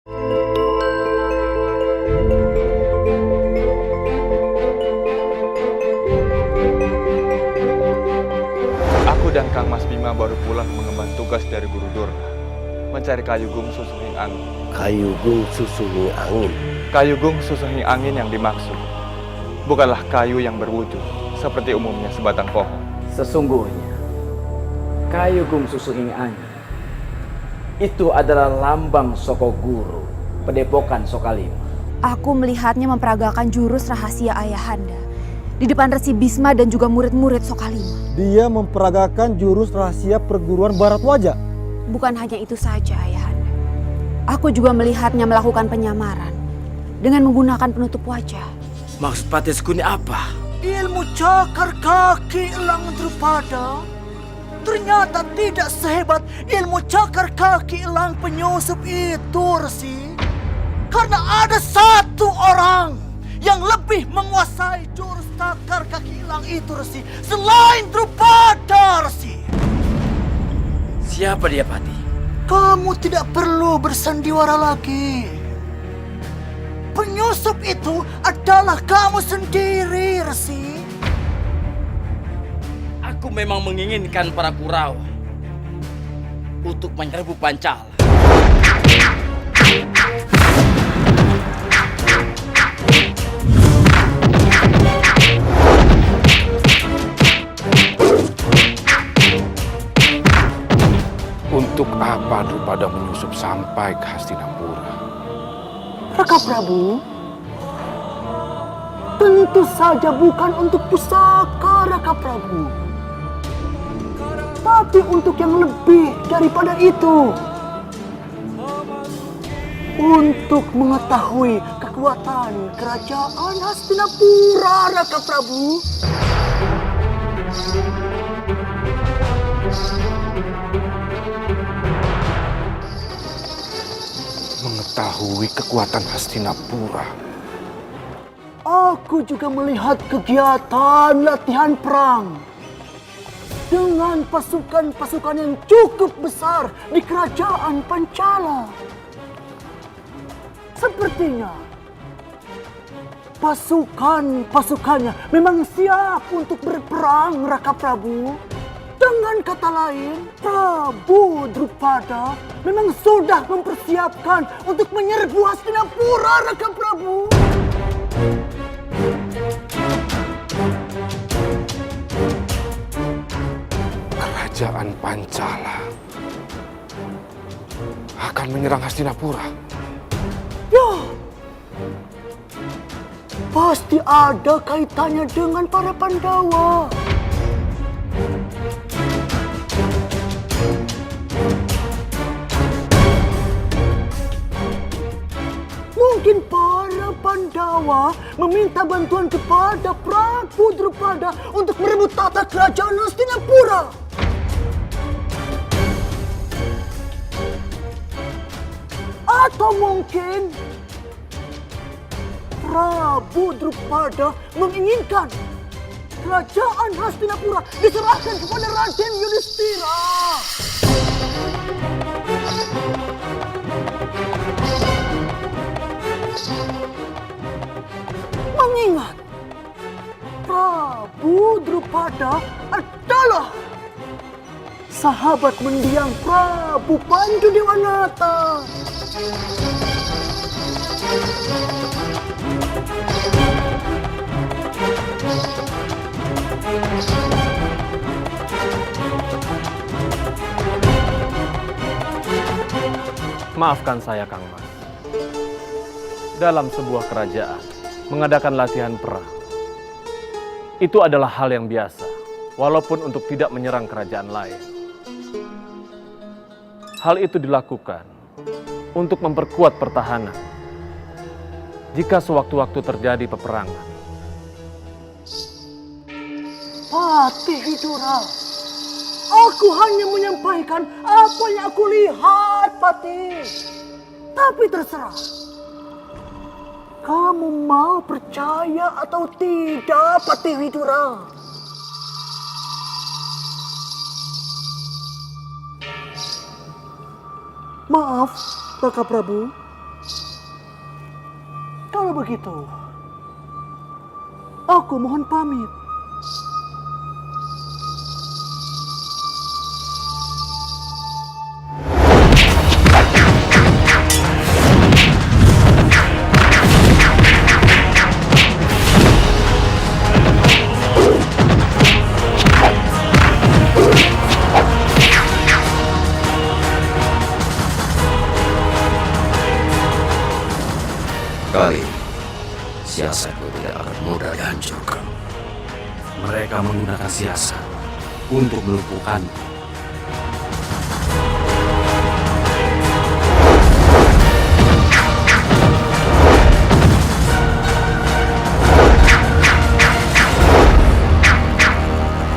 Aku dan Kang Mas Bima baru pulang mengemban tugas dari Guru Durna, mencari Kayugung Susunging Angin. Kayugung Susunging Angin. Kayugung Susunging Angin yang dimaksud bukanlah kayu yang berwujud seperti umumnya sebatang pohon. Sesungguhnya, Kayugung Susunging Angin itu adalah lambang Soko Guru, Padepokan Sokalima. Aku melihatnya memperagakan jurus rahasia Ayahanda di depan Resi Bisma dan juga murid-murid Sokalima. Dia memperagakan jurus rahasia perguruan Barat Wajah. Bukan hanya itu saja, Ayahanda. Aku juga melihatnya melakukan penyamaran dengan menggunakan penutup wajah. Maksud Patesku ini apa? Ilmu cakar kaki elang Drupada ternyata tidak sehebat ilmu cakar kaki elang penyusup itu, Resi. Karena ada satu orang yang lebih menguasai jurus cakar kaki elang itu, Resi, selain Drupada, Resi. Siapa dia, Pati? Kamu tidak perlu bersandiwara lagi. Penyusup itu adalah kamu sendiri, Resi. Aku memang menginginkan para Kurawa untuk menyerbu Pancala. Untuk apa Drupada menyusup sampai ke Hastinapura? Raka Prabu, tentu saja bukan untuk pusaka, Raka Prabu. Tapi untuk yang lebih daripada itu. Untuk mengetahui kekuatan kerajaan Hastinapura, Raka Prabu. Mengetahui kekuatan Hastinapura. Aku juga melihat kegiatan latihan perang dengan pasukan-pasukan yang cukup besar di kerajaan Pancala. Sepertinya pasukannya memang siap untuk berperang, Raka Prabu. Dengan kata lain, Prabu Drupada memang sudah mempersiapkan untuk menyerbu Hastinapura, Raka Prabu. Kerajaan Pancala akan menyerang Hastinapura. Ya, pasti ada kaitannya dengan para Pandawa. Mungkin para Pandawa meminta bantuan kepada Prabu Drupada untuk merebut tata kerajaan Hastinapura. Atau mungkin Prabu Drupada menginginkan kerajaan Hastinapura diserahkan kepada Raden Yudhistira. Mengingat Prabu Drupada adalah sahabat mendiang Prabu Pancadewanata. Maafkan saya, Kang Mas. Dalam sebuah kerajaan, mengadakan latihan perang itu adalah hal yang biasa, walaupun untuk tidak menyerang kerajaan lain. Hal itu dilakukan untuk memperkuat pertahanan jika sewaktu-waktu terjadi peperangan. Patih Widura, aku hanya menyampaikan apa yang aku lihat, Patih. Tapi terserah, kamu mau percaya atau tidak, Patih Widura? Maaf, Raka Prabu. Kalau begitu, aku mohon pamit. Kali ini, siasatku tidak akan mudah dihancurkan. Mereka menggunakan siasat untuk melumpuhkanku.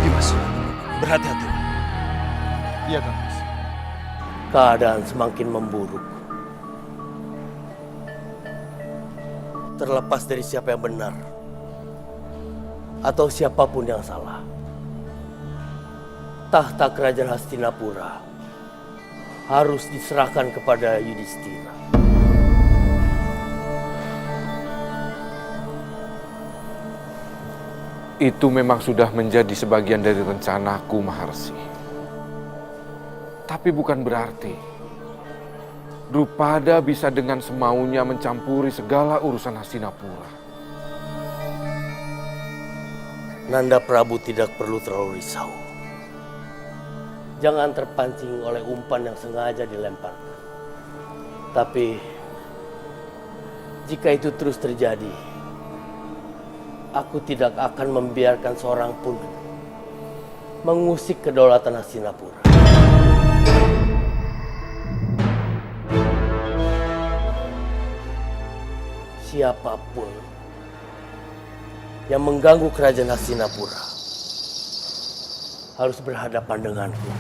Dimas, berhati-hati. Iya, Kang Mas. Keadaan semakin memburuk. Terlepas dari siapa yang benar atau siapapun yang salah, tahta kerajaan Hastinapura harus diserahkan kepada Yudhistira. Itu memang sudah menjadi sebagian dari rencanaku, Maharsi. Tapi bukan berarti Drupada bisa dengan semaunya mencampuri segala urusan Hastinapura. Nanda Prabu tidak perlu terlalu risau. Jangan terpancing oleh umpan yang sengaja dilemparkan. Tapi jika itu terus terjadi, aku tidak akan membiarkan seorang pun mengusik kedaulatan Hastinapura. Siapapun yang mengganggu kerajaan Hastinapura harus berhadapan denganku.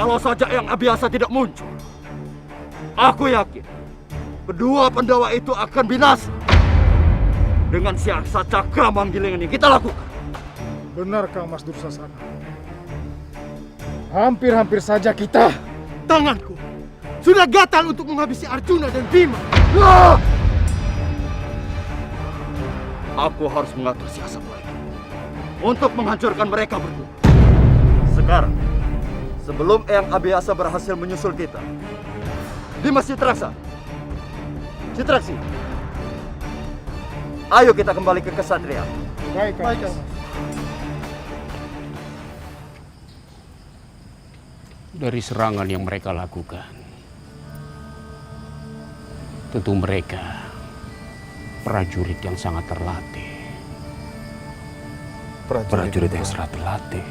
Kalau saja Eyang Abiasa tidak muncul, aku yakin kedua Pandawa itu akan binasa. Dengan siasat cakra manggiling ini kita lakukan. Benar Kang Mas Dursasana. Hampir-hampir saja kita. Tanganku sudah gatal untuk menghabisi Arjuna dan Bima. Aku harus mengatur siasat lagi untuk menghancurkan mereka berdua. Sekarang, sebelum Eyang Abiasa berhasil menyusul kita, Dimas Citraksa, Citraksi, ayo kita kembali ke Kesatria. Baik, Kang. Dari serangan yang mereka lakukan, tentu mereka prajurit yang sangat terlatih. Prajurit yang sangat terlatih.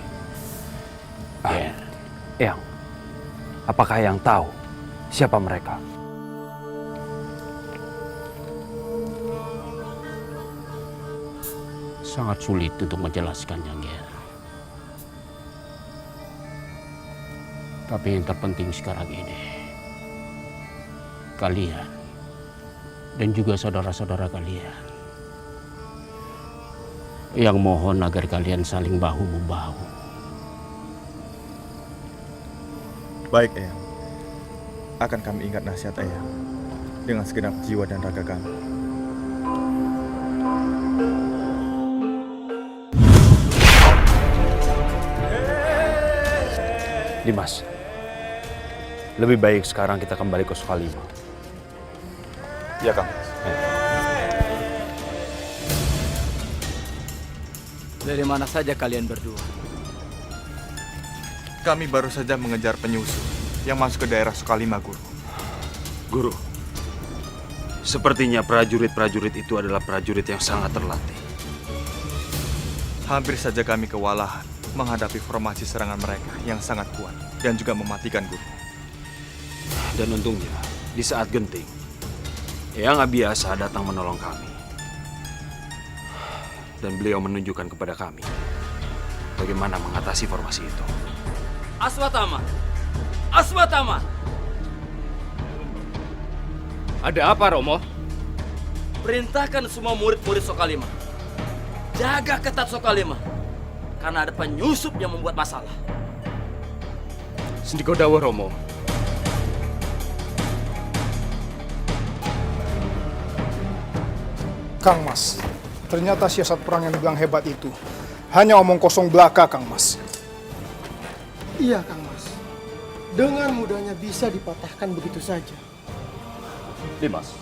Ya. Eyang, apakah Eyang tahu siapa mereka? Sangat sulit untuk menjelaskannya, Ger. Tapi yang terpenting sekarang ini, kalian dan juga saudara-saudara kalian, yang mohon agar kalian saling bahu-membahu. Baik, Eyang. Akan kami ingat nasihat Eyang dengan segenap jiwa dan raga kami. Dimas, lebih baik sekarang kita kembali ke Sukalima. Ya, Kang. Dari mana saja kalian berdua? Kami baru saja mengejar penyusup yang masuk ke daerah Sukalima, Guru. Guru, sepertinya prajurit-prajurit itu adalah prajurit yang sangat terlatih. Hampir saja kami kewalahan menghadapi formasi serangan mereka yang sangat kuat dan juga mematikan, Guru. Dan untungnya, di saat genting, Eyang Abiasa datang menolong kami. Dan beliau menunjukkan kepada kami bagaimana mengatasi formasi itu. Aswatama! Aswatama! Ada apa, Romo? Perintahkan semua murid-murid Sokalima. Jaga ketat Sokalima. Karena ada penyusup yang membuat masalah. Sendikodawa, Romo. Kang Mas, ternyata siasat perang yang dibilang hebat itu hanya omong kosong belaka, Kang Mas. Iya, Kang Mas. Dengan mudahnya bisa dipatahkan begitu saja. Dimas,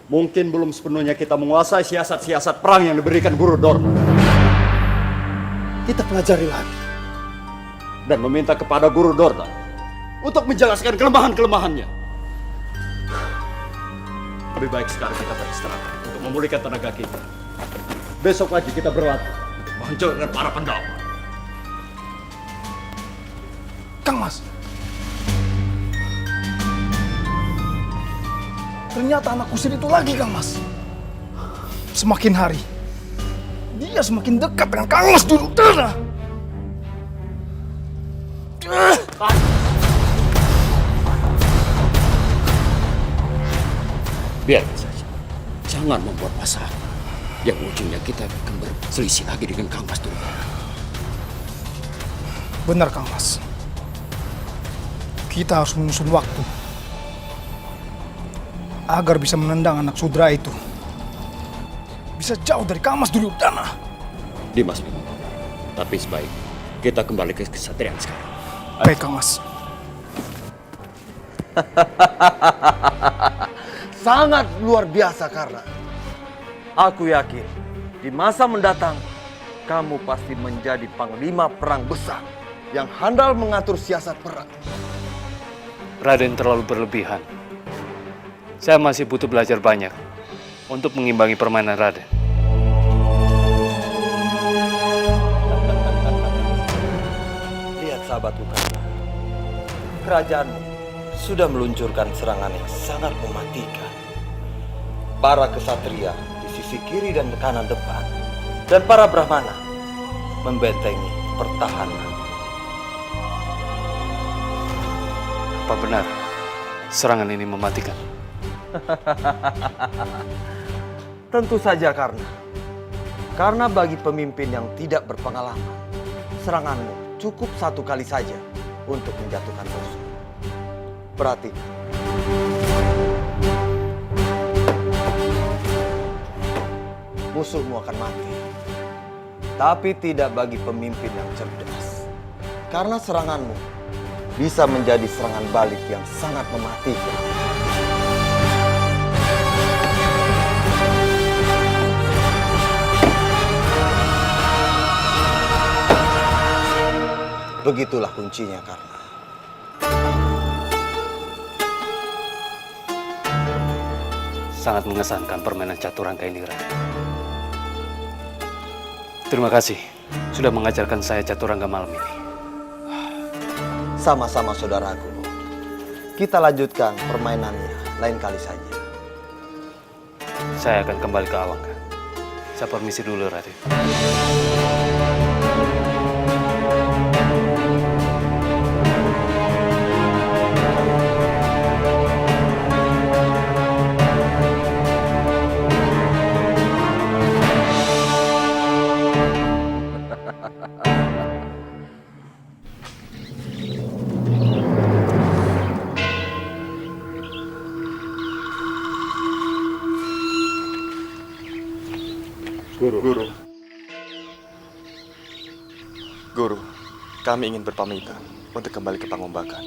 mungkin belum sepenuhnya kita menguasai siasat-siasat perang yang diberikan Guru Dorna. Kita pelajari lagi. Dan meminta kepada Guru Dorna untuk menjelaskan kelemahan-kelemahannya. Lebih baik sekarang kita beristirahat untuk memulihkan tenaga kita. Besok lagi kita berlatih menghancurkan para Pandawa. Kang Mas, ternyata anak kusir itu lagi, Kang Mas. Semakin hari, dia semakin dekat dengan Kang Mas Duryudana. Biarkan saja. Jangan membuat masalah. Yang ujungnya kita akan berselisih lagi dengan Kang Mas Duryudana. Benar, Kang Mas. Kita harus menyusun waktu agar bisa menendang anak Sudra itu. Bisa jauh dari Kang Mas Duryudana. Dimas, tapi sebaik kita kembali ke kesatriaan sekarang. Baik, Kang Mas. Sangat luar biasa karena aku yakin di masa mendatang kamu pasti menjadi panglima perang besar yang handal mengatur siasat perang. Raden terlalu berlebihan. Saya masih butuh belajar banyak untuk mengimbangi permainan Raden. Lihat sahabatku karena kerajaanmu sudah meluncurkan serangan yang sangat mematikan. Para kesatria di sisi kiri dan kanan depan dan para brahmana membentengi pertahanan. Apa benar serangan ini mematikan? Tentu saja karena bagi pemimpin yang tidak berpengalaman, seranganmu cukup satu kali saja untuk menjatuhkan musuh. Perhatikan. Musuhmu akan mati. Tapi tidak bagi pemimpin yang cerdas. Karena seranganmu bisa menjadi serangan balik yang sangat mematikan. Begitulah kuncinya karena Sangat mengesankan permainan caturangka ini, Raden. Terima kasih sudah mengajarkan saya caturangka malam ini. sama-sama saudaraku. Kita lanjutkan permainannya lain kali saja. Saya akan kembali ke Awangga. Saya permisi dulu, Raden. Guru, kami ingin berpamitan untuk kembali ke Pangombakan.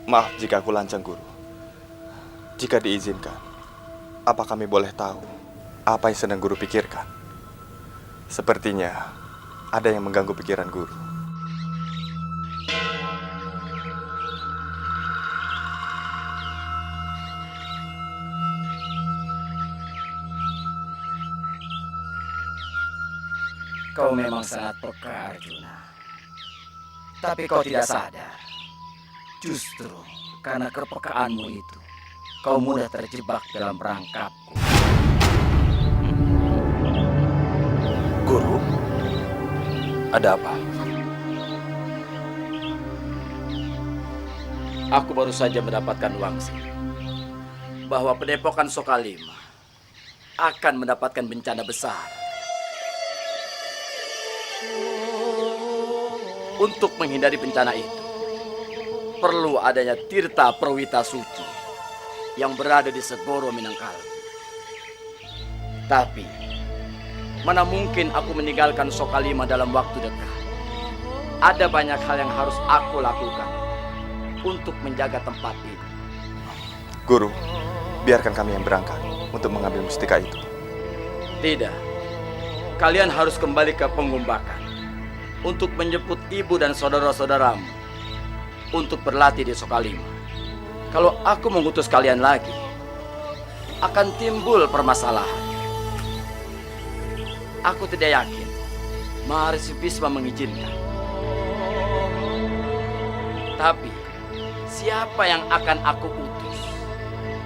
Maaf jika aku lancang, Guru. Jika diizinkan, apa kami boleh tahu apa yang sedang Guru pikirkan? Sepertinya ada yang mengganggu pikiran guru. Kau memang sangat peka, Arjuna. Tapi kau tidak sadar. Justru karena kepekaanmu itu, kau mudah terjebak dalam perangkapku. Guru, ada apa? Aku baru saja mendapatkan wangsit bahwa Padepokan Sokalima akan mendapatkan bencana besar. Untuk menghindari bencana itu, perlu adanya Tirta Prawita Suci yang berada di Segoro Minangkabau. Tapi, mana mungkin aku meninggalkan Sokalima dalam waktu dekat? Ada banyak hal yang harus aku lakukan untuk menjaga tempat ini. Guru, biarkan kami yang berangkat untuk mengambil mustika itu. Tidak, kalian harus kembali ke Pengumbakan untuk menjemput ibu dan saudara-saudaramu untuk berlatih di Sokalima. Kalau aku mengutus kalian lagi, akan timbul permasalahan. Aku tidak yakin Maharishi Bhisma mengizinkan. Tapi, siapa yang akan aku utus?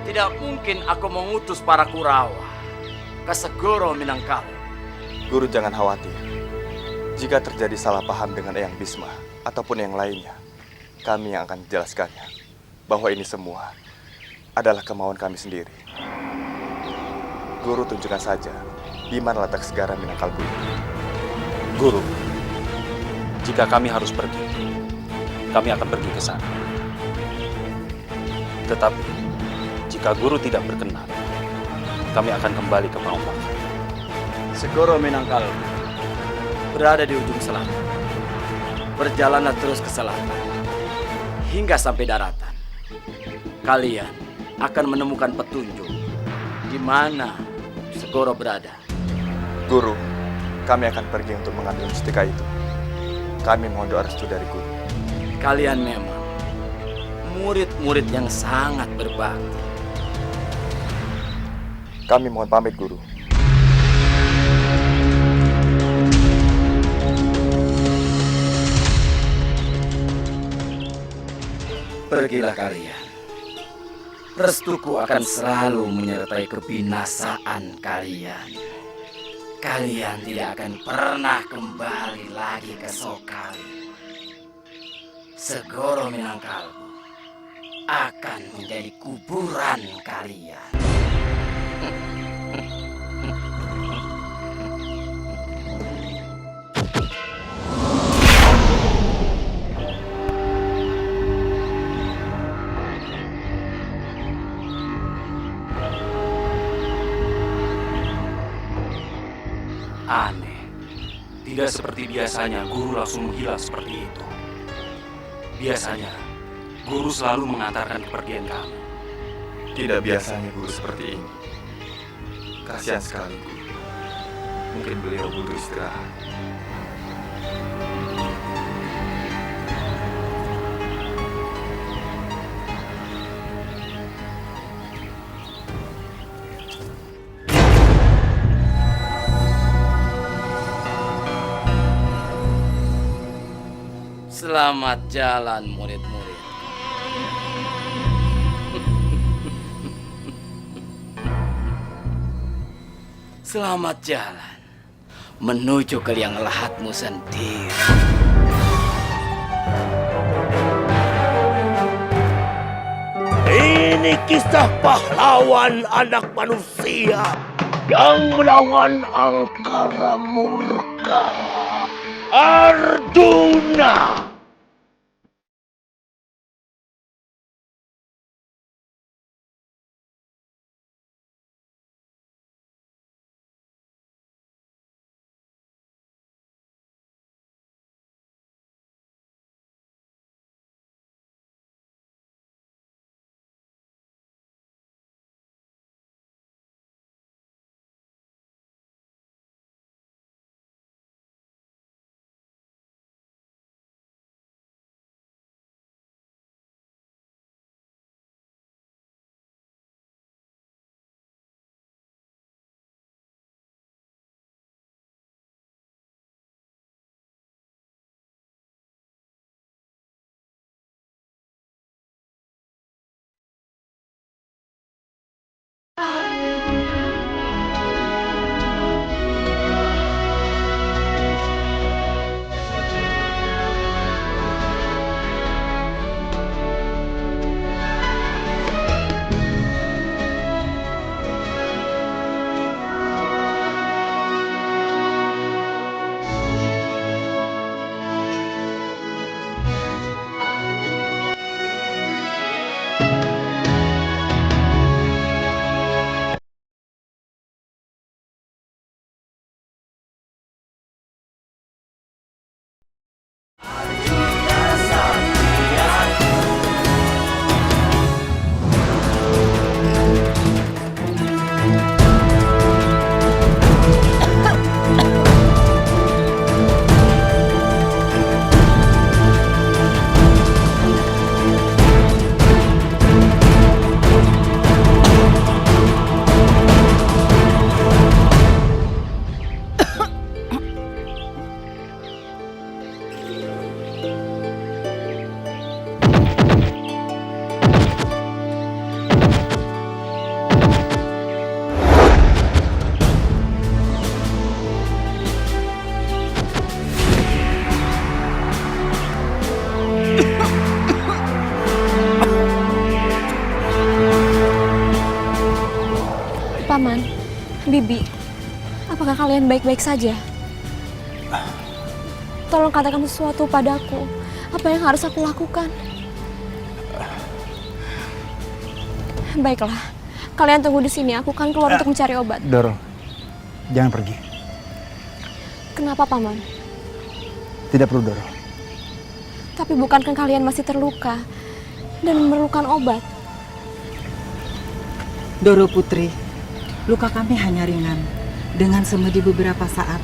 Tidak mungkin aku mengutus para Kurawa ke Segoro Minangkabau. Guru jangan khawatir. Jika terjadi salah paham dengan Eyang Bhisma ataupun yang lainnya, kami yang akan menjelaskannya bahwa ini semua adalah kemauan kami sendiri. Guru tunjukkan saja di mana letak Segara Minangkabau ini. Guru, jika kami harus pergi, kami akan pergi ke sana. Tetapi, jika guru tidak berkenan, kami akan kembali ke Pengumbakan. Segoro Minangkabau berada di ujung selatan. Berjalanlah terus ke selatan hingga sampai daratan. Kalian akan menemukan petunjuk di mana Segoro berada. Guru, kami akan pergi untuk mengambil mustika itu. Kami mohon doa restu dari guru. Kalian memang murid-murid yang sangat berbakti. Kami mohon pamit, guru. Pergilah kalian. Restuku akan selalu menyertai kebinasaan kalian. Kalian tidak akan pernah kembali lagi ke Sokali. Segoro Minangkabau akan menjadi kuburan kalian. Aneh, tidak seperti biasanya guru langsung menghilang seperti itu. Biasanya, guru selalu mengantarkan kepergian kami. Tidak biasanya guru seperti ini. Kasihan sekali guru. Mungkin beliau butuh istirahat. Selamat jalan murid-murid. Selamat jalan menuju ke liang lahatmu sendiri. Ini kisah pahlawan anak manusia yang melawan angkara murka. Arjuna! Paman, Bibi, apakah kalian baik-baik saja? Tolong katakan sesuatu padaku. Apa yang harus aku lakukan? Baiklah, kalian tunggu di sini. Aku akan keluar untuk mencari obat. Doro, jangan pergi. Kenapa, Paman? Tidak perlu, Doro. Tapi bukankah kalian masih terluka dan memerlukan obat? Doro Putri, luka kami hanya ringan. Dengan semedi beberapa saat,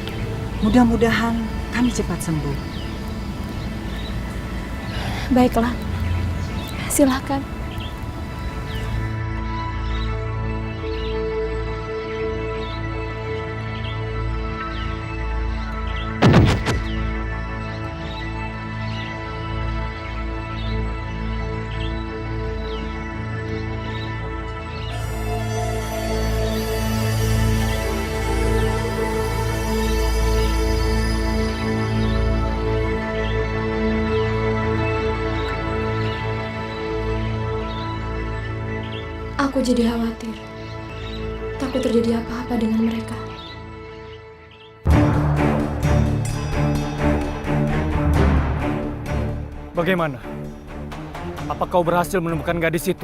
mudah-mudahan kami cepat sembuh. Baiklah, silakan. Aku jadi khawatir. Takut terjadi apa-apa dengan mereka. Bagaimana? Apa kau berhasil menemukan gadis itu?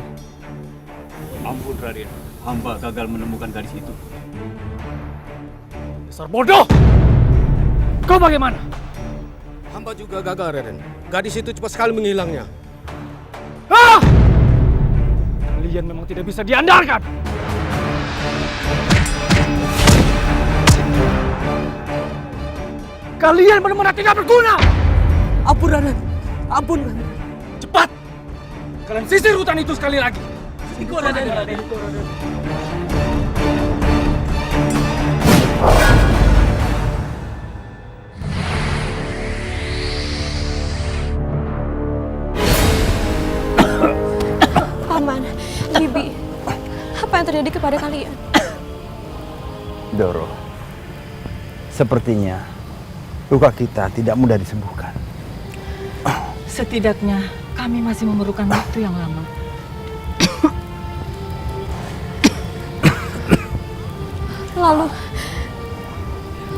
Ampun Raden, hamba gagal menemukan gadis itu. Dasar bodoh! Kau bagaimana? Hamba juga gagal Raden. Gadis itu cepat sekali menghilangnya. Ah! Kalian memang tidak bisa diandalkan. Kalian benar-benar tidak berguna. Ampun Raden, ampun Raden. Cepat! Kalian sisir hutan itu sekali lagi. Ikut Raden. Paman, Bibi, apa yang terjadi kepada kalian? Doro, sepertinya luka kita tidak mudah disembuhkan. Setidaknya kami masih memerlukan waktu yang lama.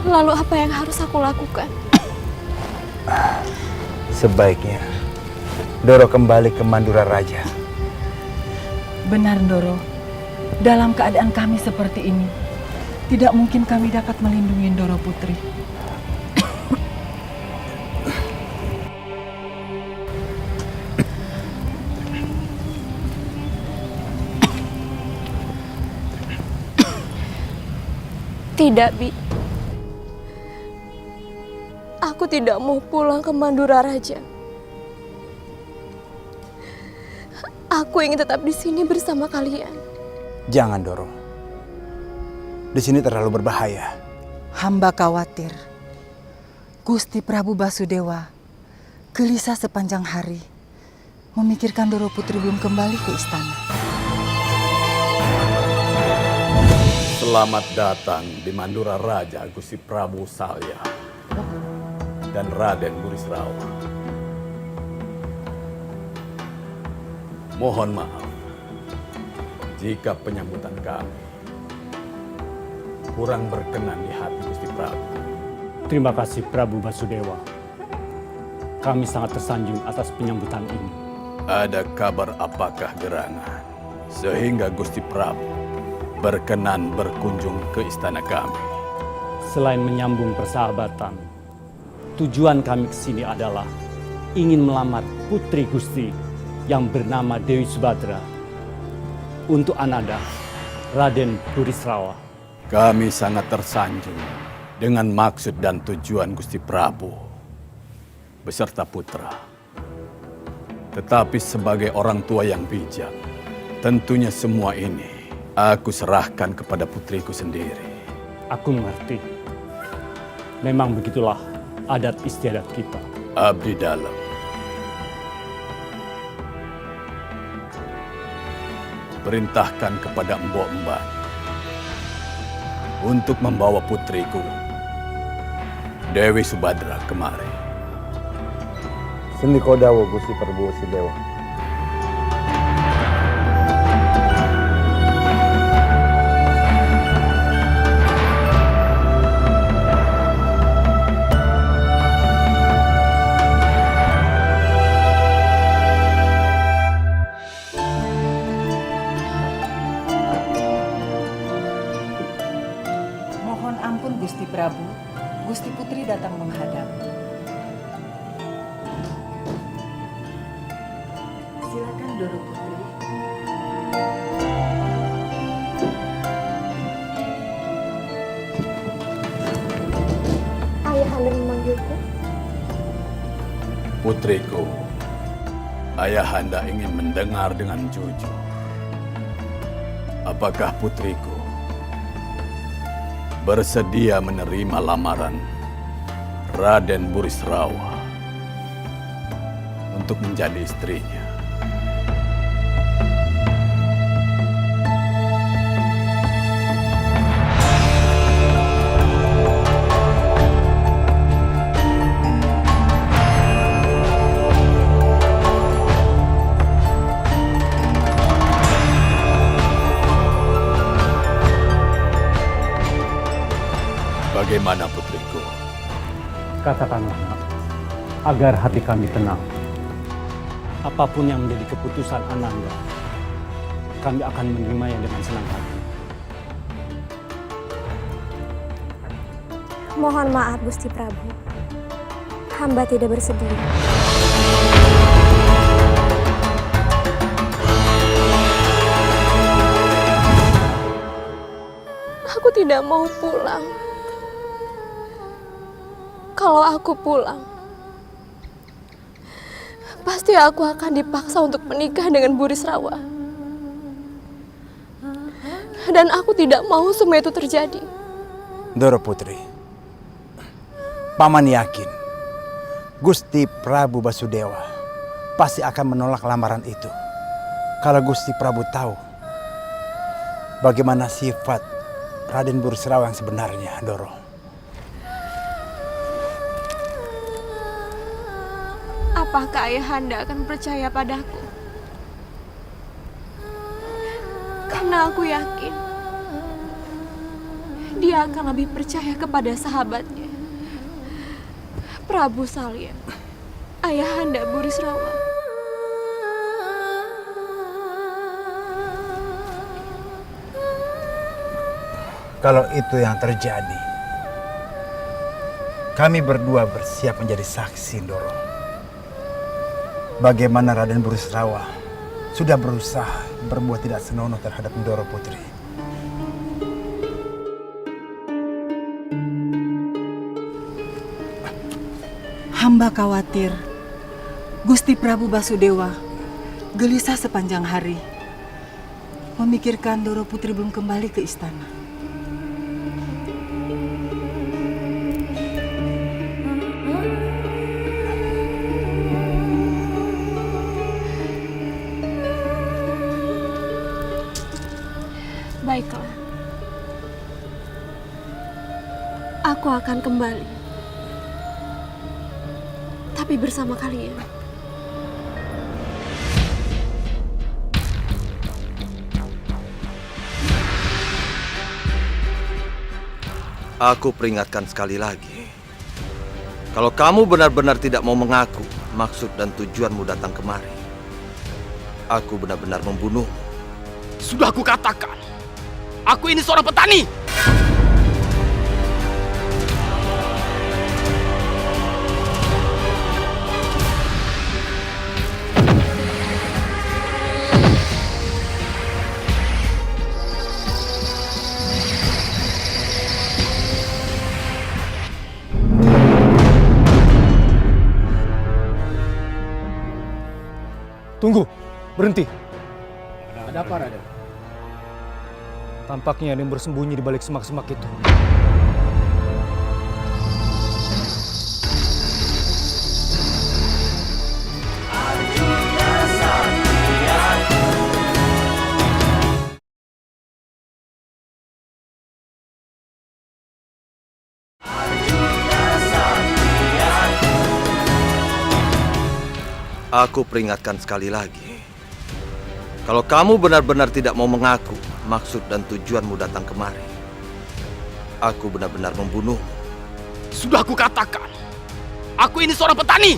Lalu apa yang harus aku lakukan? Sebaiknya Doro kembali ke Mandura Raja. Benar Doro, dalam keadaan kami seperti ini, tidak mungkin kami dapat melindungi Doro Putri. Tidak, Bi. Aku tidak mau pulang ke Mandura Raja. Aku ingin tetap di sini bersama kalian. Jangan, Doro. Di sini terlalu berbahaya. Hamba khawatir Gusti Prabu Basudewa gelisah sepanjang hari memikirkan Doro Putri belum kembali ke istana. Selamat datang di Mandura Raja Gusti Prabu Salya dan Raden Burisrawa. Mohon maaf jika penyambutan kami kurang berkenan di hati Gusti Prabu. Terima kasih Prabu Basudewa. Kami sangat tersanjung atas penyambutan ini. Ada kabar apakah gerangan sehingga Gusti Prabu berkenan berkunjung ke istana kami? Selain menyambung persahabatan, tujuan kami ke sini adalah ingin melamar putri Gusti yang bernama Dewi Subadra untuk ananda Raden Burisrawa. Kami sangat tersanjung dengan maksud dan tujuan Gusti Prabu beserta putra. Tetapi sebagai orang tua yang bijak, tentunya semua ini aku serahkan kepada putriku sendiri. Aku mengerti. Memang begitulah adat istiadat kita. Abdi dalam. Perintahkan kepada embok-embak untuk membawa putriku Dewi Subadra kemari. Sendikodawo Gusti Prabu Basudewa. Gusti Prabu, Gusti Putri datang menghadap. Silakan Doro Putri. Ayahanda memanggilku. Putriku, Ayahanda ingin mendengar dengan jujur. Apakah putriku bersedia menerima lamaran Raden Burisrawa untuk menjadi istrinya? Bagaimana putriku? Katakanlah, agar hati kami tenang. Apapun yang menjadi keputusan Ananda, kami akan menerimanya dengan senang hati. Mohon maaf Gusti Prabu. Hamba tidak bersedia. Aku tidak mau pulang. Kalau aku pulang, pasti aku akan dipaksa untuk menikah dengan Burisrawa. Dan aku tidak mau semua itu terjadi. Doro Putri, Paman yakin Gusti Prabu Basudewa pasti akan menolak lamaran itu. Kalau Gusti Prabu tahu bagaimana sifat Raden Burisrawa yang sebenarnya, Doro. Apakah Ayahanda akan percaya padaku? Karena aku yakin dia akan lebih percaya kepada sahabatnya, Prabu Salya, Ayahanda Burisrawa. Kalau itu yang terjadi, kami berdua bersiap menjadi saksi, Doro. Bagaimana Raden Burisrawa sudah berusaha berbuat tidak senonoh terhadap Doro Putri. Hamba khawatir Gusti Prabu Basudewa gelisah sepanjang hari, memikirkan Doro Putri belum kembali ke istana. Baiklah, aku akan kembali, tapi bersama kalian. Aku peringatkan sekali lagi, kalau kamu benar-benar tidak mau mengaku maksud dan tujuanmu datang kemari, aku benar-benar membunuhmu. Sudah aku katakan, aku ini seorang petani. Tunggu, berhenti. Ada apa, Raden? Tampaknya ada yang bersembunyi di balik semak-semak itu. Aku peringatkan sekali lagi, kalau kamu benar-benar tidak mau mengaku maksud dan tujuanmu datang kemari, aku benar-benar membunuhmu. Sudah aku katakan, aku ini seorang petani.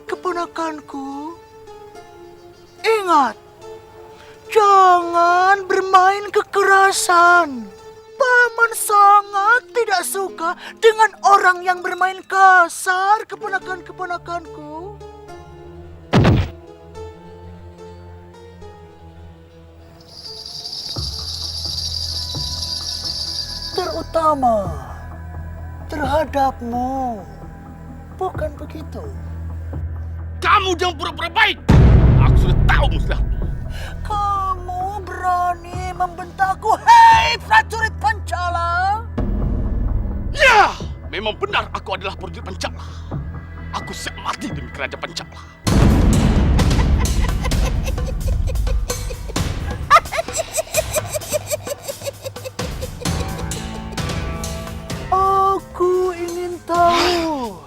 Keponakanku, ingat, jangan bermain kekerasan. Paman sangat tidak suka dengan orang yang bermain kasar, keponakanku. Terutama terhadapmu, bukan begitu? Kamu jangan pura-pura baik. Aku sudah tahu musnahmu. Kamu berani membentakku, hei prajurit Pancala? Ya, memang benar aku adalah prajurit Pancala. Aku siap mati demi kerajaan Pancala. Aku ingin tahu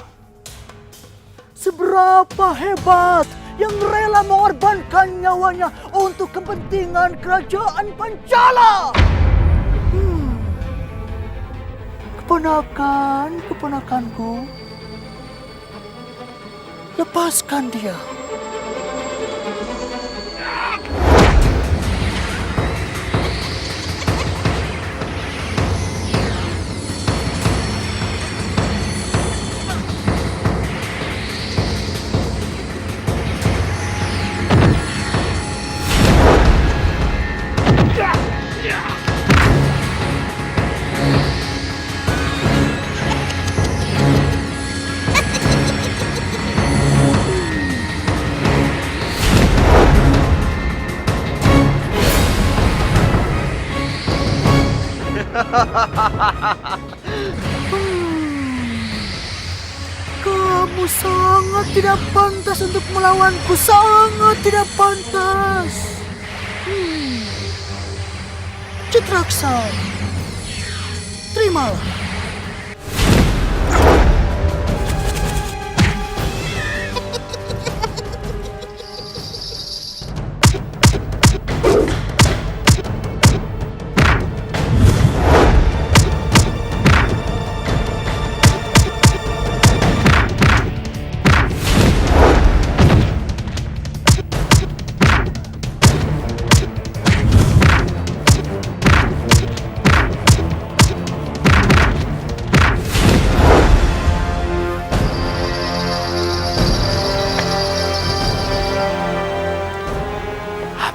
seberapa hebat yang rela mengorbankan nyawanya untuk kepentingan kerajaan Pancala. Keponakanku, lepaskan dia. Kamu sangat tidak pantas untuk melawanku, sangat tidak pantas. Citraksa, terimalah.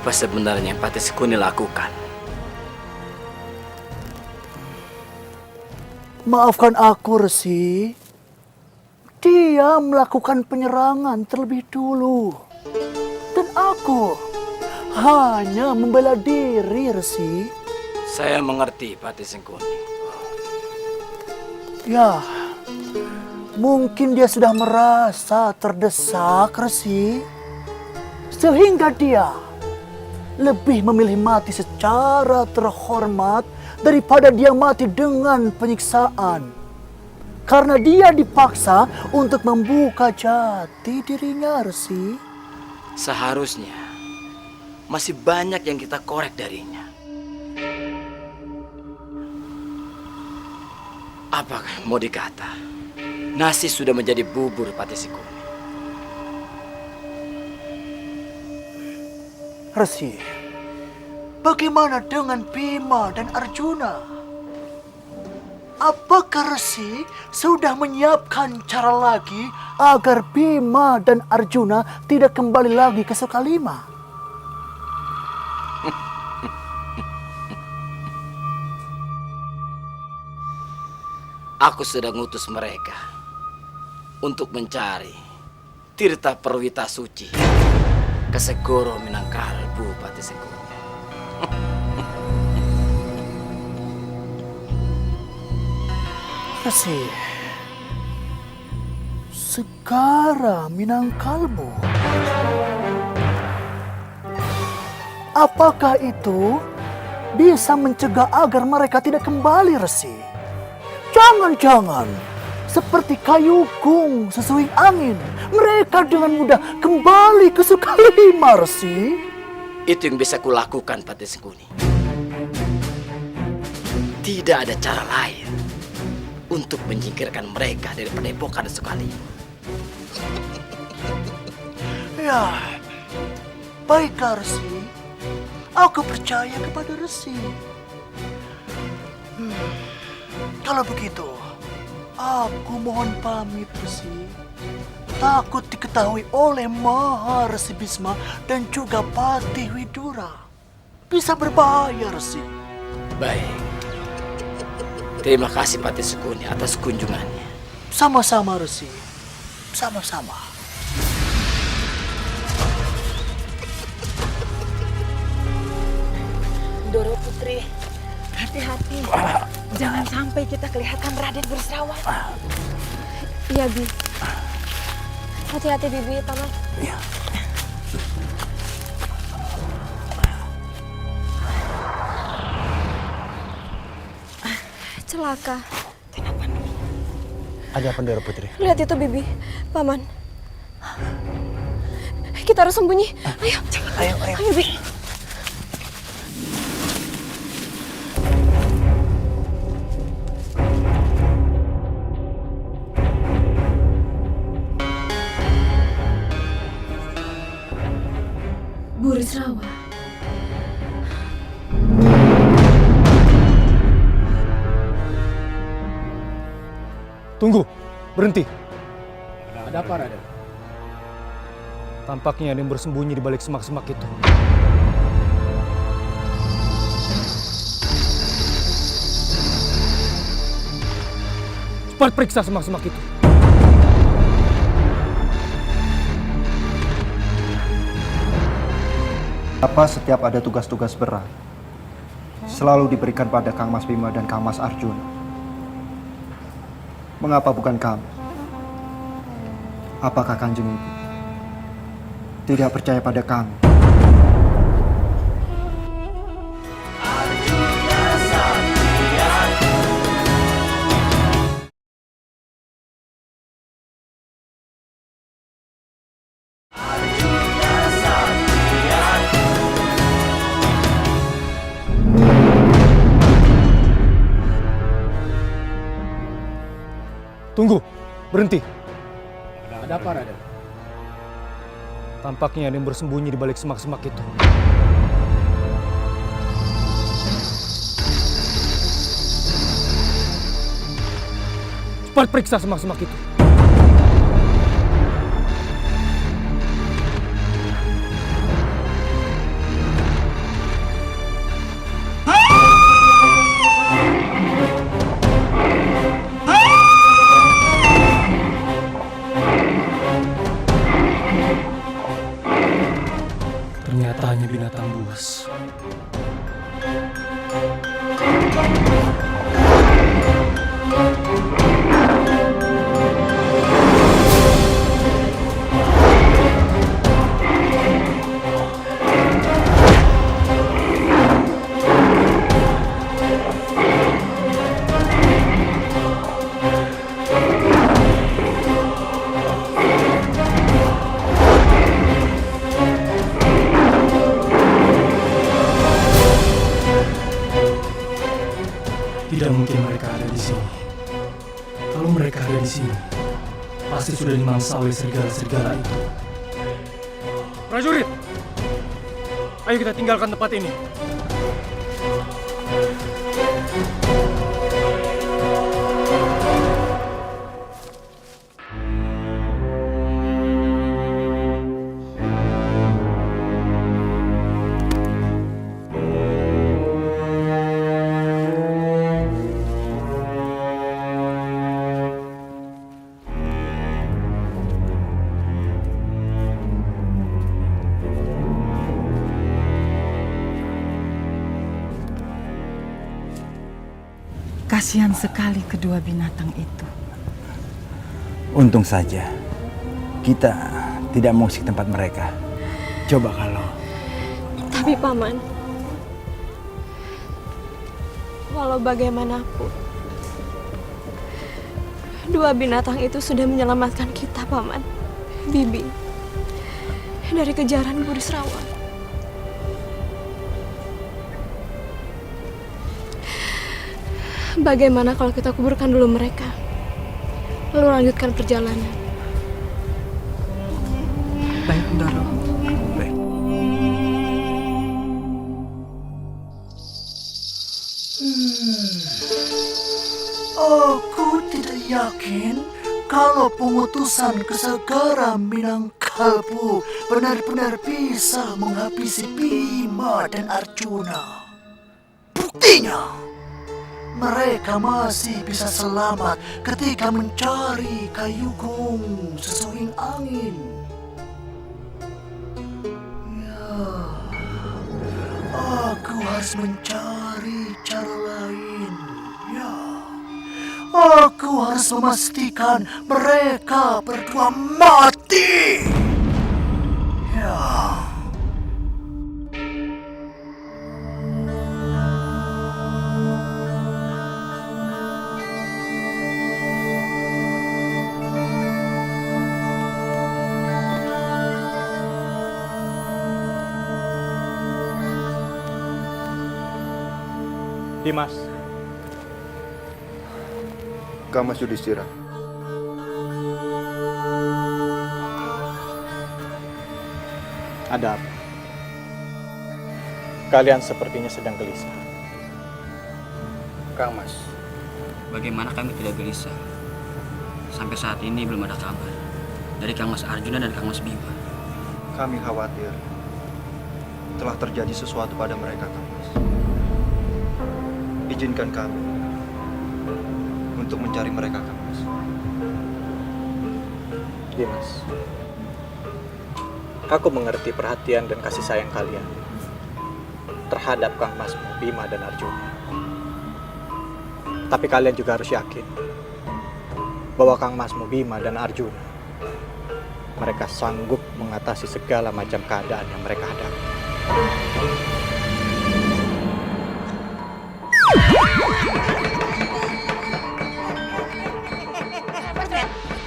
Apa sebenarnya yang Patih Sekuni lakukan? Maafkan aku, Resi. Dia melakukan penyerangan terlebih dulu. Dan aku hanya membela diri, Resi. Saya mengerti, Patih Sekuni. Ya, mungkin dia sudah merasa terdesak, Resi. Sehingga dia lebih memilih mati secara terhormat daripada dia mati dengan penyiksaan. Karena dia dipaksa untuk membuka jati dirinya, Resi. Seharusnya masih banyak yang kita korek darinya. Apakah mau dikata nasi sudah menjadi bubur, Patih Sekuni? Resi, bagaimana dengan Bima dan Arjuna? Apakah Resi sudah menyiapkan cara lagi agar Bima dan Arjuna tidak kembali lagi ke Sukalima? Aku sedang ngutus mereka untuk mencari Tirta Perwita Suci ke Segoro Minangkalbu, Patih Sekuni. Resi, Segara Minangkalbu. Apakah itu bisa mencegah agar mereka tidak kembali, Resi? Jangan-jangan seperti kayu gung sesuai angin, mereka dengan mudah kembali ke Sukalima, Resi. Itu yang bisa kulakukan, Patih Sekuni. Tidak ada cara lain untuk menyingkirkan mereka dari padepokan Sukalima. Ya, baiklah Resi. Aku percaya kepada Resi. Kalau begitu, aku mohon pamit Resi. Takut diketahui oleh Maharesi Bisma dan juga Patih Widura. Bisa berbahaya Resi. Baik. Terima kasih Patih Sukuni atas kunjungannya. Sama-sama Resi. Sama-sama. Doro Putri, hati-hati. Jangan sampai kita kelihatan Raden Burisrawa. Iya, Bi. Hati-hati, Bibi, Paman. Iya. Celaka. Ada apa, Doro Putri? Lihat itu, Bibi. Paman. Kita harus sembunyi. Ayo. Ayo. Ayo, Bi. Burisrawa. Tunggu, berhenti. Ada apa, Raden? Tampaknya ada yang bersembunyi di balik semak-semak itu. Cepat periksa semak-semak itu. Apa setiap ada tugas-tugas berat selalu diberikan pada Kang Mas Bima dan Kang Mas Arjuna? Mengapa bukan kami? Apakah Kanjeng Ibu tidak percaya pada kami? Tunggu, berhenti. Ada apa, Raden? Tampaknya ada yang bersembunyi di balik semak-semak itu. Cepat periksa semak-semak itu. Ternyata hanya binatang buas. Tidak mungkin mereka ada di sini. Kalau mereka ada di sini, pasti sudah dimangsa oleh serigala-serigala itu. Prajurit, ayo kita tinggalkan tempat ini. Kasihan sekali kedua binatang itu. Untung saja kita tidak mengusik tempat mereka. Coba kalau... Tapi Paman, walau bagaimanapun, dua binatang itu sudah menyelamatkan kita, Paman. Bibi, dari kejaran Burisrawa. Bagaimana kalau kita kuburkan dulu mereka, lalu lanjutkan perjalanan? Baik, Ndoro. Baik. Aku tidak yakin kalau pengutusan ke segara Minangkalpu benar-benar bisa menghabisi Bima dan Arjuna. Buktinya, mereka masih bisa selamat ketika mencari Kayugung sesuing angin. Ya, aku harus mencari cara lain. Ya, aku harus memastikan mereka berdua mati. Ya. Dimas. Kang Mas Yudhistira. Ada apa? Kalian sepertinya sedang gelisah. Kang Mas, bagaimana kami tidak gelisah? Sampai saat ini belum ada kabar dari Kang Mas Arjuna dan Kang Mas Bima. Kami khawatir telah terjadi sesuatu pada mereka, Kang Mas. Izinkan kami untuk mencari mereka, Kang Mas. Dimas, aku mengerti perhatian dan kasih sayang kalian terhadap Kang Mas Bima dan Arjuna. Tapi kalian juga harus yakin bahwa Kang Mas Bima dan Arjuna mereka sanggup mengatasi segala macam keadaan yang mereka hadapi.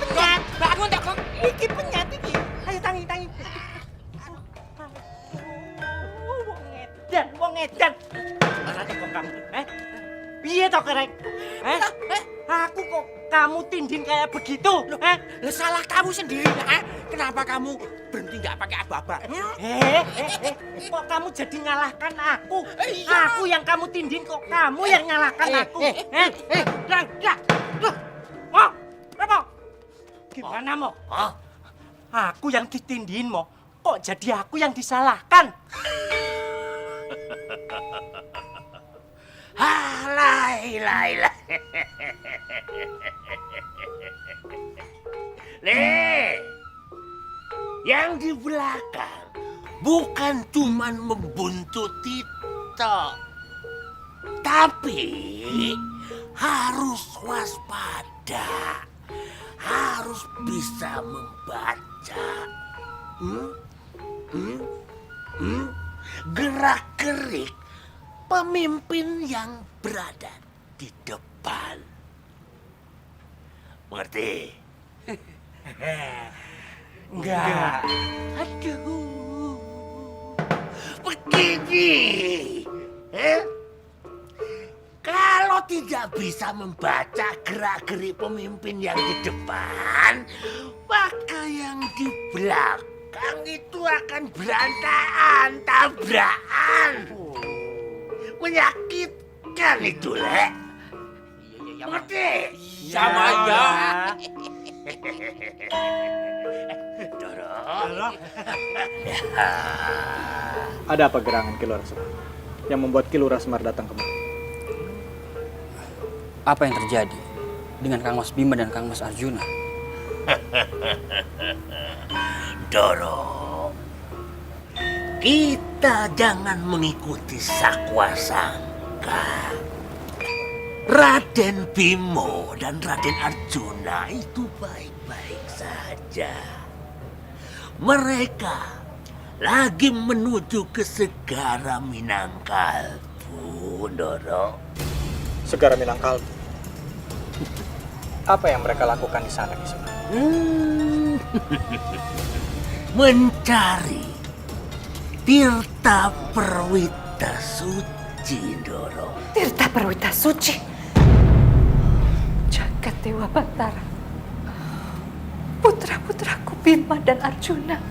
Penyat, bangun tak kok. Iki penyat iki. Ayo tangi. Wong edan. Mana kok kamu? Piye to kerek? Aku kok kamu tindin kayak begitu? Salah kamu sendiri. Kenapa kamu berhenti nggak pakai aba-aba? Kok kamu jadi nyalahkan aku? Aku yang kamu tindin kok kamu yang nyalahkan aku? Apa? Gimana mo? Aku yang ditindin mo, kok jadi aku yang disalahkan? Lah. Yang di belakang bukan cuman membuntuti tok, tapi harus waspada, harus bisa membaca gerak-gerik pemimpin yang berada di depan. Mengerti? Enggak. Aduh. Begini. Kalau tidak bisa membaca gerak-gerik pemimpin yang di depan, maka yang di belakang itu akan berantakan, tabrakan. Menyakitkan itu, Le. Ngerti? Sama aja. Doro. Ada apa gerangan Ki Luar Semar yang membuat Ki Luar Semar datang kemari? Apa yang terjadi dengan Kang Mas Bima dan Kang Mas Arjuna? Doro, kita jangan mengikuti sakwa sangka. Raden Bimo dan Raden Arjuna itu baik-baik saja. Mereka lagi menuju ke Segara Minangkalpu, Doro. Segara Minangkalpu? Apa yang mereka lakukan di sana, Ki Semar? Mencari Tirta Perwita Suci, Doro. Tirta Perwita Suci? Jagat Dewa Batara. Putra-putraku Bima dan Arjuna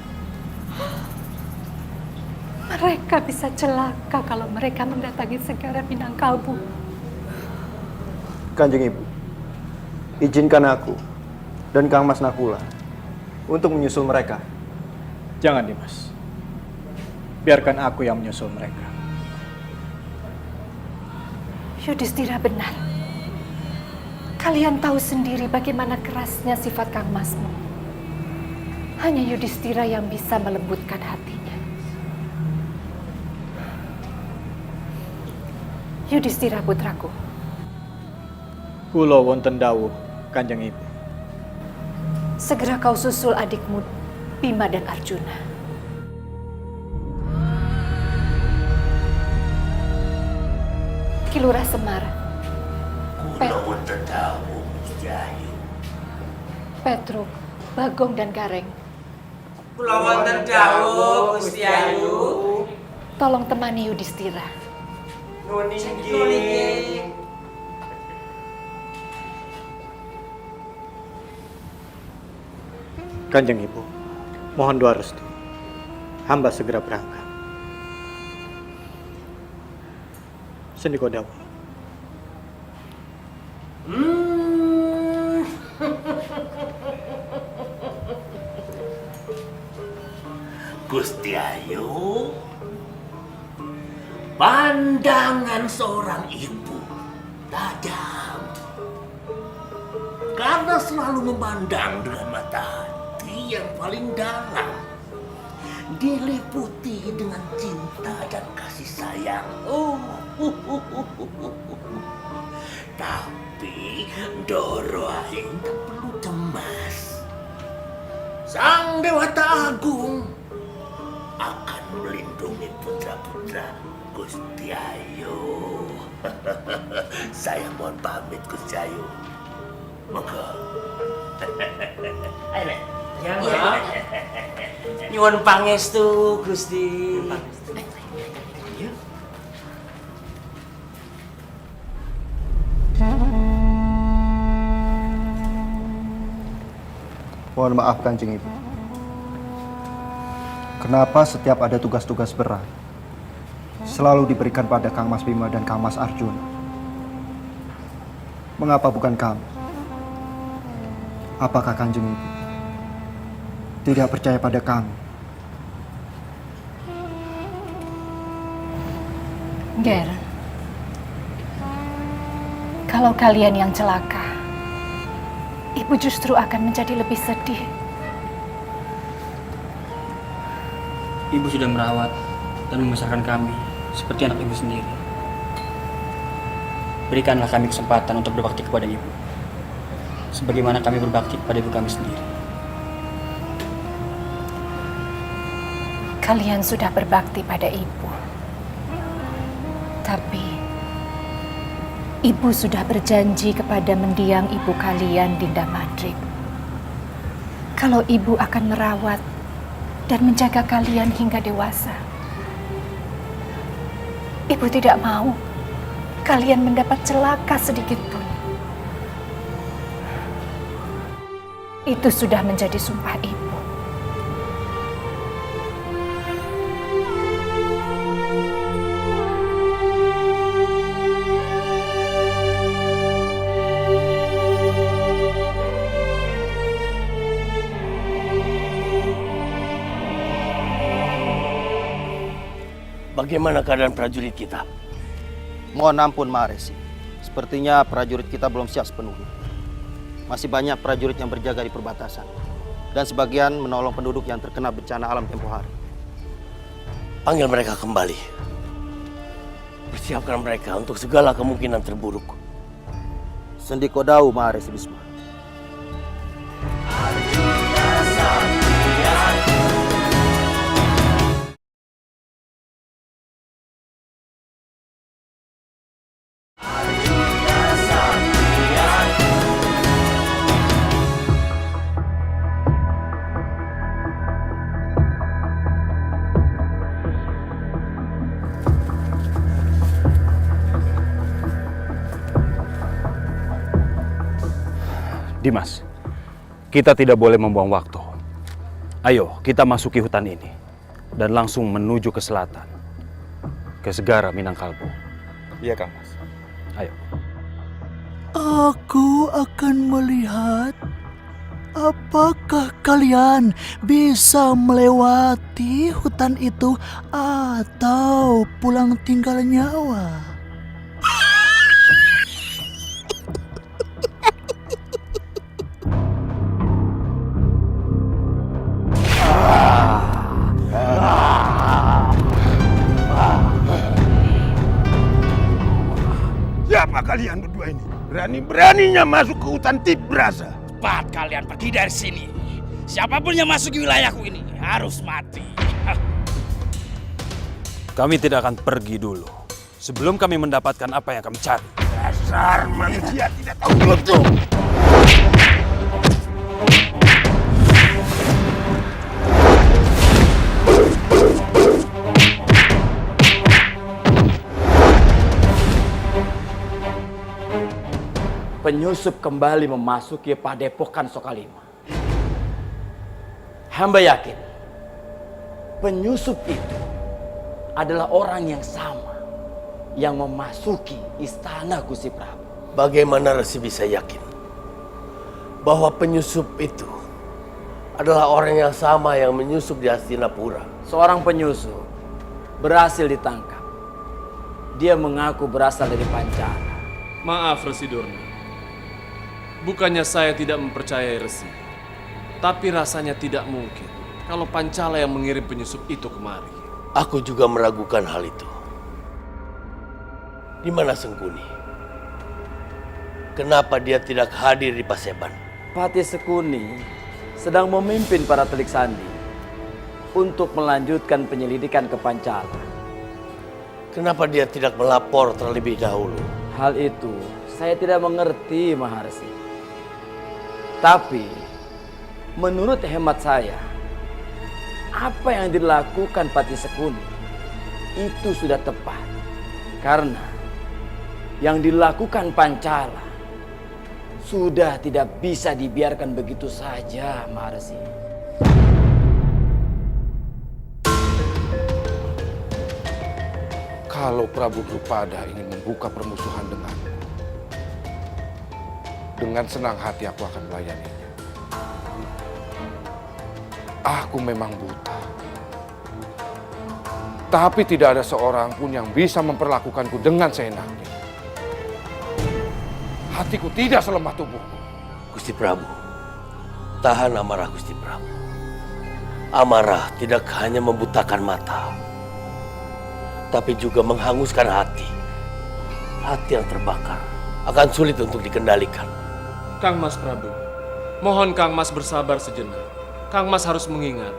Mereka bisa celaka kalau mereka mendatangi Segara Minangkabau. Kanjeng Ibu, izinkan aku dan Kang Mas Nakula untuk menyusul mereka. Jangan, Dimas. Biarkan aku yang menyusul mereka. Yudhistira benar. Kalian tahu sendiri bagaimana kerasnya sifat Kang Masmu. Hanya Yudhistira yang bisa melembutkan hatinya. Yudhistira putraku. Kula wonten dawuh, Kanjeng Ibu. Segera kau susul adikmu Bima dan Arjuna. Kilurah Semar, Petruk, Bagong dan Gareng. Kula wonten dawuh Gusti Ayu. Tolong temani Yudhistira. Nuwun inggih. Kanjeng Ibu, mohon doa restu. Hamba segera berangkat. Sendiko dawuh. Gusti Ayu, pandangan seorang ibu tajam karena selalu memandang dengan mata hati yang paling dalam, diliputi dengan cinta dan kasih sayang. Tapi Ndoro Aing tak perlu cemas. Sang Dewata Agung akan melindungi putra-putra Gusti Ayu. Saya mohon pamit, Gusti Ayu. Monggo. Ayo, Ya, Mak. Nyuwun pangestu, Gusti. Mohon maaf Kanjeng Ibu. Kenapa setiap ada tugas-tugas berat selalu diberikan pada Kang Mas Bima dan Kang Mas Arjuna? Mengapa bukan kami? Apakah Kanjeng Ibu tidak percaya pada kami? Ger, kalau kalian yang celaka, Ibu justru akan menjadi lebih sedih. Ibu sudah merawat dan membesarkan kami seperti anak ibu sendiri. Berikanlah kami kesempatan untuk berbakti kepada ibu, sebagaimana kami berbakti kepada ibu kami sendiri. Kalian sudah berbakti pada ibu. Tapi ibu sudah berjanji kepada mendiang ibu kalian, Dinda Madrik, kalau ibu akan merawat dan menjaga kalian hingga dewasa. Ibu tidak mau kalian mendapat celaka sedikit pun. Itu sudah menjadi sumpah ibu. Bagaimana keadaan prajurit kita? Mohon ampun Maharesi. Sepertinya prajurit kita belum siap sepenuhnya. Masih banyak prajurit yang berjaga di perbatasan. Dan sebagian menolong penduduk yang terkena bencana alam tempo hari. Panggil mereka kembali. Persiapkan mereka untuk segala kemungkinan terburuk. Sendiko dawuh Maharesi Bisma. Dimas, kita tidak boleh membuang waktu. Ayo, kita masuki hutan ini. dan langsung menuju ke selatan, ke Segara Minangkalbu. Iya, Kang Mas. Ayo. Aku akan melihat apakah kalian bisa melewati hutan itu atau pulang tinggal nyawa. Siapa kalian berdua ini? Berani-beraninya masuk ke hutan Tibrasa. Cepat kalian pergi dari sini. Siapapun yang masuk ke wilayahku ini harus mati. Kami tidak akan pergi dulu sebelum kami mendapatkan apa yang kami cari. Dasar manusia tidak tahu beruntung. Penyusup kembali memasuki padepokan Sokalima. Hamba yakin penyusup itu adalah orang yang sama yang memasuki istana Gusti Prabu. Bagaimana Resi bisa yakin bahwa penyusup itu adalah orang yang sama yang menyusup di Hastinapura? Seorang penyusup berhasil ditangkap. Dia mengaku berasal dari Pancala. Maaf Resi Durna. Bukannya saya tidak mempercayai Resi, tapi rasanya tidak mungkin kalau Pancala yang mengirim penyusup itu kemari. Aku juga meragukan hal itu. Di mana Sengkuni? Kenapa dia tidak hadir di Paseban? Patih Sekuni sedang memimpin para telik sandi untuk melanjutkan penyelidikan ke Pancala. Kenapa dia tidak melapor terlebih dahulu? Hal itu saya tidak mengerti, Maharsi. Tapi menurut hemat saya, apa yang dilakukan Patih Sekuni itu sudah tepat. Karena yang dilakukan Pancala sudah tidak bisa dibiarkan begitu saja, Maharsi. Kalau Prabu Drupada ingin membuka permusuhan denganku, dengan senang hati aku akan melayaninya. Aku memang buta, tapi tidak ada seorang pun yang bisa memperlakukanku dengan seenaknya. Hatiku tidak selemah tubuhku. Gusti Prabu, tahan amarah Gusti Prabu. Amarah tidak hanya membutakan mata, tapi juga menghanguskan hati. Hati yang terbakar akan sulit untuk dikendalikan. Kang Mas Prabu, mohon Kang Mas bersabar sejenak. Kang Mas harus mengingat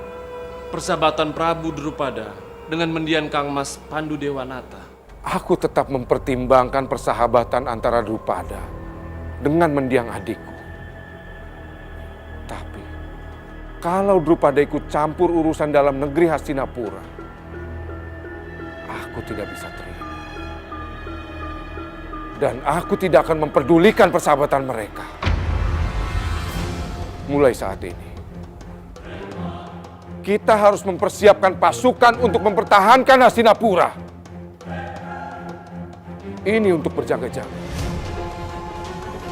persahabatan Prabu Drupada dengan mendiang Kang Mas Pandu Dewanata. Aku tetap mempertimbangkan persahabatan antara Drupada dengan mendiang adikku. Tapi kalau Drupada ikut campur urusan dalam negeri Hastinapura, aku tidak bisa terima. Dan aku tidak akan memperdulikan persahabatan mereka. Mulai saat ini, kita harus mempersiapkan pasukan untuk mempertahankan Hastinapura. Ini untuk berjaga-jaga.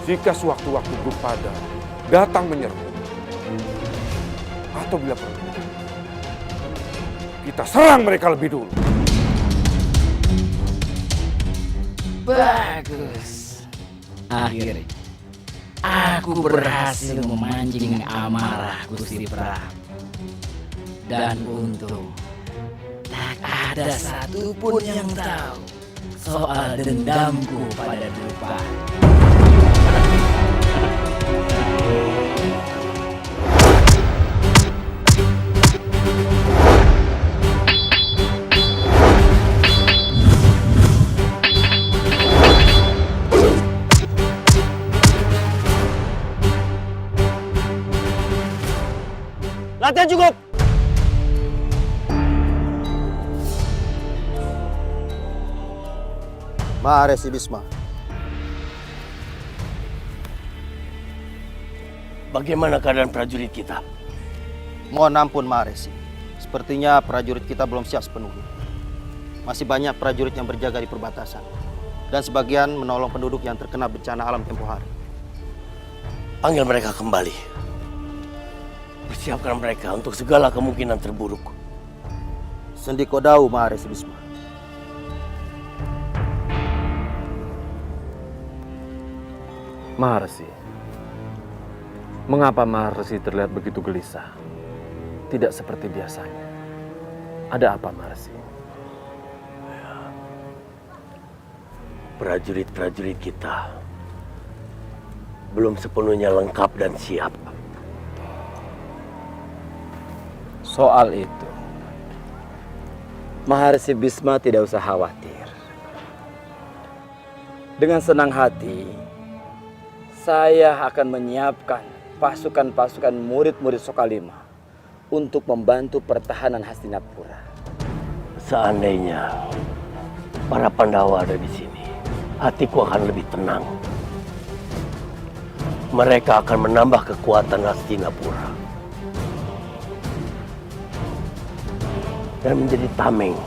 Jika sewaktu-waktu Drupada datang menyerbu, atau bila perlu, kita serang mereka lebih dulu. Bagus. Akhirnya aku berhasil memancing amarah Gusti Prabu. Dan untung tak ada satupun yang tahu soal dendamku pada Drupada. Latihan cukup. Maharesi Bisma. Bagaimana keadaan prajurit kita? Mohon ampun Maharesi. Sepertinya prajurit kita belum siap sepenuhnya. Masih banyak prajurit yang berjaga di perbatasan. Dan sebagian menolong penduduk yang terkena bencana alam tempo hari. Panggil mereka kembali. Persiapkan mereka untuk segala kemungkinan terburuk. Sendikodau Maharesi Bisma. Maharesi, mengapa Maharesi terlihat begitu gelisah? Tidak seperti biasanya. Ada apa, Maharesi? Prajurit-prajurit kita belum sepenuhnya lengkap dan siap. Soal itu, Maharesi Bisma tidak usah khawatir. Dengan senang hati, saya akan menyiapkan pasukan-pasukan murid-murid Sokalima untuk membantu pertahanan Hastinapura. Seandainya para Pandawa ada di sini, hatiku akan lebih tenang. Mereka akan menambah kekuatan Hastinapura dan menjadi tameng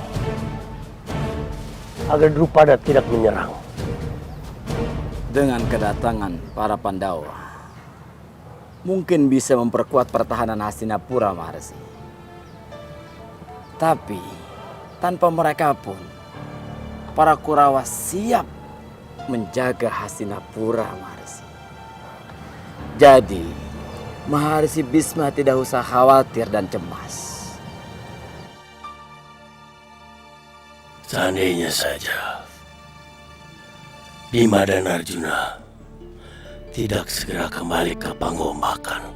agar Drupada tidak menyerang. Dengan kedatangan para Pandawa, mungkin bisa memperkuat pertahanan Hastinapura, Maharesi. Tapi tanpa mereka pun, para Kurawa siap menjaga Hastinapura, Maharesi. Jadi, Maharesi Bisma tidak usah khawatir dan cemas. Seandainya saja Bima dan Arjuna tidak segera kembali ke Pangombakan.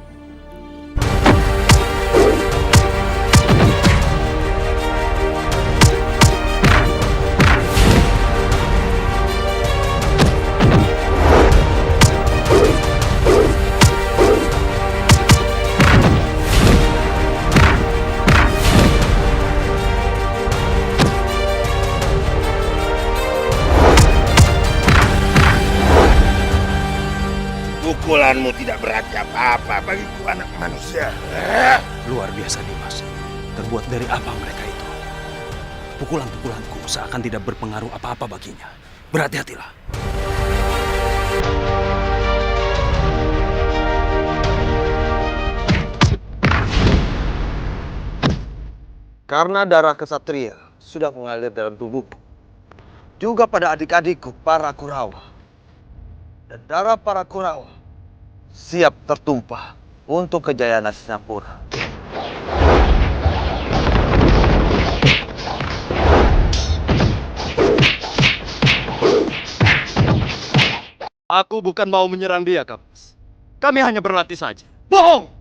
Pukulanmu tidak berarti apa-apa bagiku, anak manusia. Luar biasa, Dimas. Terbuat dari apa mereka itu? Pukulan-pukulanku seakan tidak berpengaruh apa-apa baginya. Berhati-hatilah. Karena darah kesatria sudah mengalir dalam tubuhku, juga pada adik-adikku para Kurawa. Dan darah para Kurawa siap tertumpah untuk kejayaan Hastinapura. Aku bukan mau menyerang dia, Kamas. Kami hanya berlatih saja. Bohong!